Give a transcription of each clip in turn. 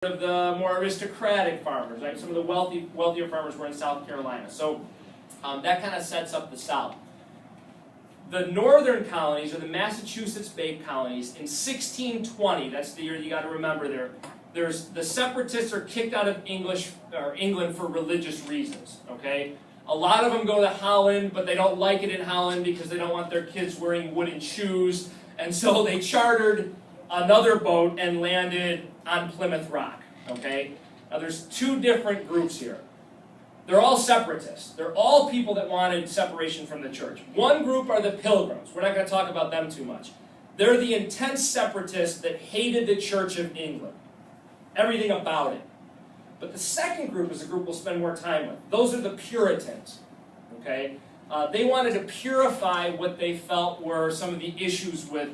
of the more aristocratic farmers, right? Some of the wealthier farmers were in South Carolina. So that kind of sets up the South. The northern colonies, or the Massachusetts Bay colonies, in 1620, that's the year you got to remember there's the separatists are kicked out of England for religious reasons, okay? A lot of them go to Holland, but they don't like it in Holland because they don't want their kids wearing wooden shoes, and so they chartered another boat and landed on Plymouth Rock, okay? Now there's two different groups here. They're all separatists. They're all people that wanted separation from the church. One group are the Pilgrims. We're not going to talk about them too much. They're the intense separatists that hated the Church of England. Everything about it. But the second group is a group we'll spend more time with. Those are the Puritans, okay? They wanted to purify what they felt were some of the issues with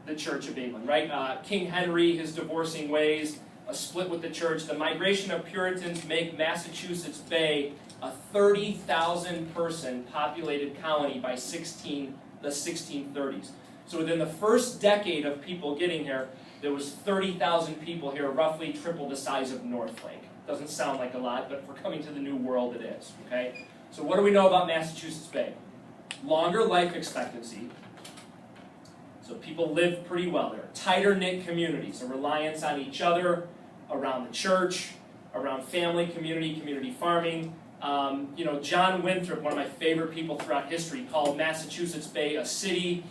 the Church of England, right? King Henry, his divorcing ways, a split with the church. The migration of Puritans make Massachusetts Bay a 30,000 person populated colony by the 1630s. So within the first decade of people getting here, there was 30,000 people here, roughly triple the size of Northlake. Doesn't sound like a lot, but for coming to the New World, it is, okay? So what do we know about Massachusetts Bay? Longer life expectancy. So people live pretty well there. Tighter-knit communities, a reliance on each other, around the church, around family, community farming. John Winthrop, one of my favorite people throughout history, called Massachusetts Bay a city.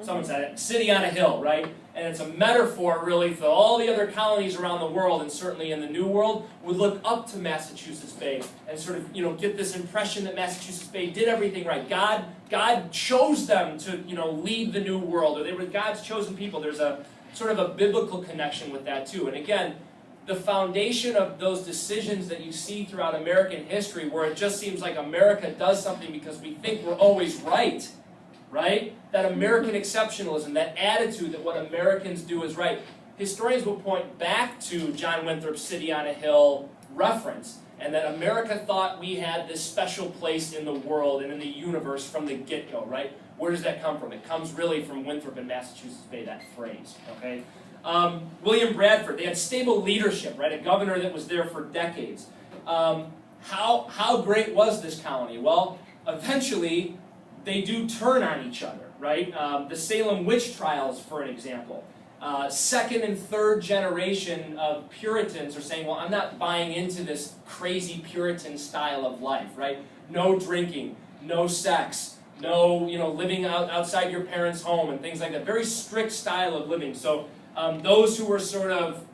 Someone said it, city on a hill, right? And it's a metaphor, really, for all the other colonies around the world, and certainly in the New World, would look up to Massachusetts Bay and sort of, get this impression that Massachusetts Bay did everything right. God chose them to, lead the New World, or they were God's chosen people. There's a sort of a biblical connection with that too. And again, the foundation of those decisions that you see throughout American history, where it just seems like America does something because we think we're always right? That American exceptionalism, that attitude that what Americans do is right. Historians will point back to John Winthrop's City on a Hill reference, and that America thought we had this special place in the world and in the universe from the get-go, right? Where does that come from? It comes really from Winthrop and Massachusetts Bay, that phrase, okay? William Bradford, they had stable leadership, right? A governor that was there for decades. How great was this colony? Well, eventually, they do turn on each other, right? The Salem witch trials, for an example. Second and third generation of Puritans are saying, well, I'm not buying into this crazy Puritan style of life, right? No drinking, no sex, no, living outside your parents' home and things like that. Very strict style of living. So those who were sort of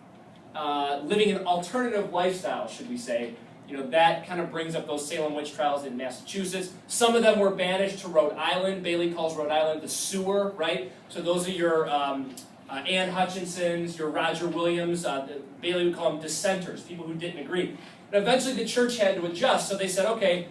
living an alternative lifestyle, should we say, that kind of brings up those Salem witch trials in Massachusetts. Some of them were banished to Rhode Island. Bailey calls Rhode Island the sewer, right? So those are your Anne Hutchinsons, your Roger Williams. Bailey would call them dissenters, people who didn't agree. And eventually the church had to adjust, so they said, okay,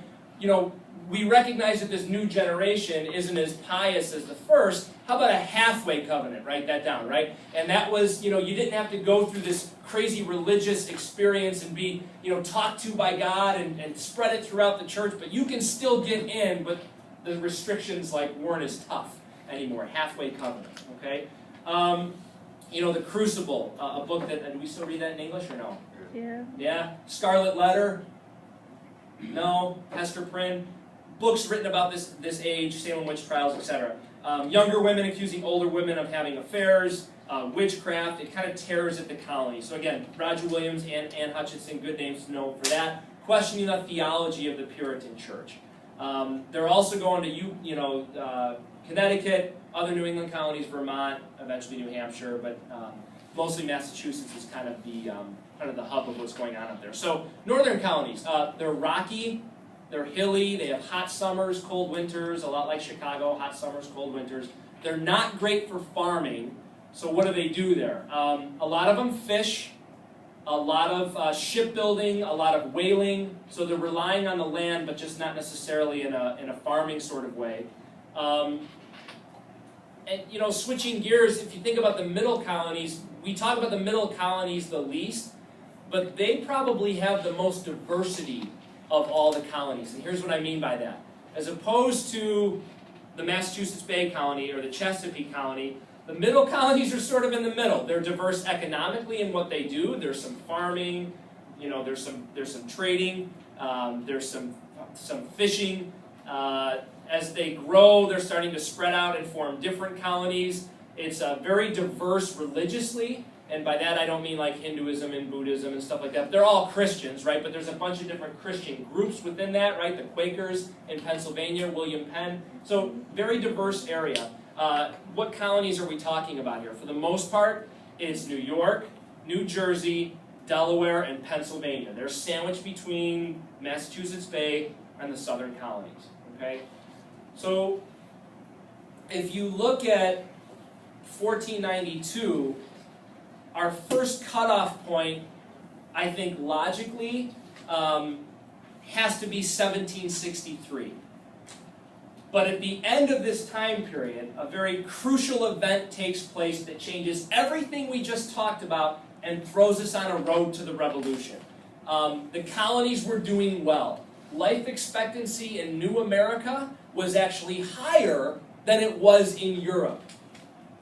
we recognize that this new generation isn't as pious as the first. How about a halfway covenant? Write that down, right? And that was, you didn't have to go through this crazy religious experience and be, talked to by God and spread it throughout the church, but you can still get in, but the restrictions weren't as tough anymore. Halfway covenant, okay? The Crucible, a book that, do we still read that in English or no? Yeah. Yeah? Scarlet Letter? No? Hester Prynne? Books written about this age, Salem witch trials, etc. Younger women accusing older women of having affairs, witchcraft. It kind of tears at the colony. So again, Roger Williams and Anne Hutchinson, good names to know for that. Questioning the theology of the Puritan Church. They're also going to Connecticut, other New England colonies, Vermont, eventually New Hampshire, but mostly Massachusetts is kind of the hub of what's going on up there. So northern colonies, they're rocky. They're hilly, they have hot summers, cold winters, a lot like Chicago, hot summers, cold winters. They're not great for farming, so what do they do there? A lot of them fish, a lot of shipbuilding, a lot of whaling, so they're relying on the land, but just not necessarily in a farming sort of way. And switching gears, if you think about the middle colonies, we talk about the middle colonies the least, but they probably have the most diversity of all the colonies. And here's what I mean by that. As opposed to the Massachusetts Bay colony or the Chesapeake colony, The middle colonies are sort of in the middle. They're diverse economically in what they do. There's some farming, there's some trading, there's some fishing. As they grow, they're starting to spread out and form different colonies. It's very diverse religiously, and by that I don't mean like Hinduism and Buddhism and stuff like that. They're all Christians, right? But there's a bunch of different Christian groups within that, right? The Quakers in Pennsylvania, William Penn. So very diverse area. What colonies are we talking about here? For the most part, it's New York, New Jersey, Delaware, and Pennsylvania. They're sandwiched between Massachusetts Bay and the southern colonies, okay? So if you look at 1492, our first cutoff point, I think logically, has to be 1763. But at the end of this time period, a very crucial event takes place that changes everything we just talked about and throws us on a road to the revolution. The colonies were doing well. Life expectancy in New America was actually higher than it was in Europe,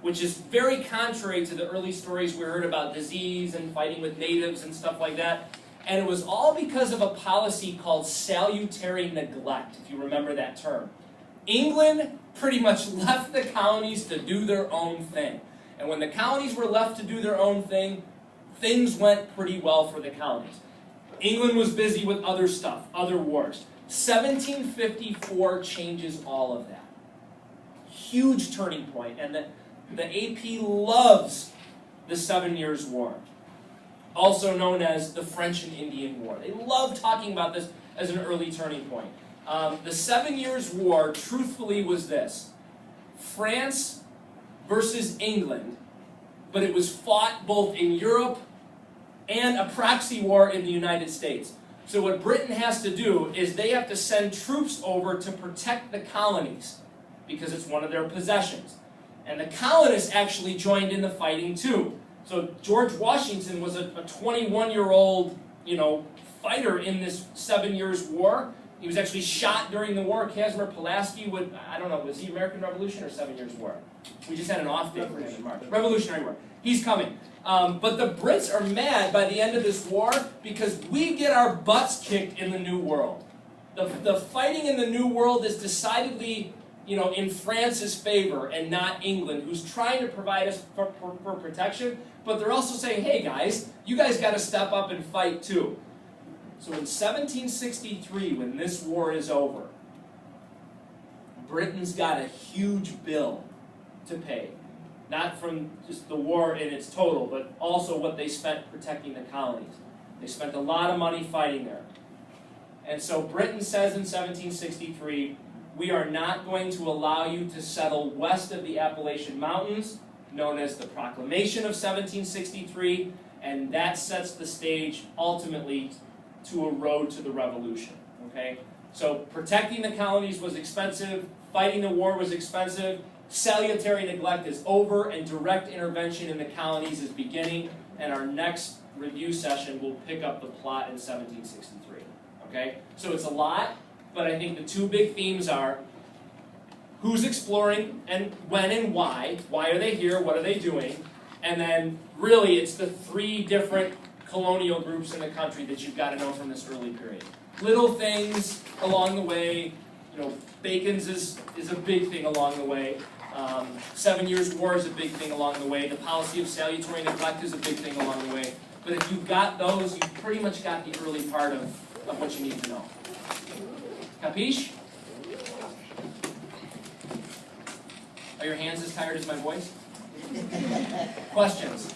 which is very contrary to the early stories we heard about disease and fighting with natives and stuff like that. And it was all because of a policy called salutary neglect, if you remember that term. England pretty much left the colonies to do their own thing. And when the colonies were left to do their own thing, things went pretty well for the colonies. England was busy with other stuff, other wars. 1754 changes all of that. Huge turning point, and the AP loves the 7 Years' War, also known as the French and Indian War. They love talking about this as an early turning point. The 7 Years' War, truthfully, was this: France versus England, but it was fought both in Europe and a proxy war in the United States. So what Britain has to do is they have to send troops over to protect the colonies, because it's one of their possessions. And the colonists actually joined in the fighting too. So George Washington was a 21-year-old, fighter in this 7 Years' War. He was actually shot during the war. Casimir Pulaski would, I don't know, was he American Revolution or 7 Years' War? We just had an off day for him in March. Revolutionary War. He's coming. But the Brits are mad by the end of this war because we get our butts kicked in the New World. The fighting in the New World is decidedly, in France's favor and not England, who's trying to provide us for protection. But they're also saying, hey guys, you guys got to step up and fight too. So in 1763, when this war is over, Britain's got a huge bill to pay. Not from just the war in its total, but also what they spent protecting the colonies. They spent a lot of money fighting there. And so Britain says in 1763, we are not going to allow you to settle west of the Appalachian Mountains, known as the Proclamation of 1763, and that sets the stage ultimately to a road to the revolution. Okay? So protecting the colonies was expensive, fighting the war was expensive, salutary neglect is over, and direct intervention in the colonies is beginning, and our next review session will pick up the plot in 1763. Okay? So it's a lot, but I think the two big themes are who's exploring and when and why. Why are they here? What are they doing? And then really it's the three different colonial groups in the country that you've got to know from this early period. Little things along the way, Bacon's is a big thing along the way. 7 Years' War is a big thing along the way. The policy of salutary neglect is a big thing along the way. But if you've got those, you've pretty much got the early part of what you need to know. Capiche? Are your hands as tired as my voice? Questions?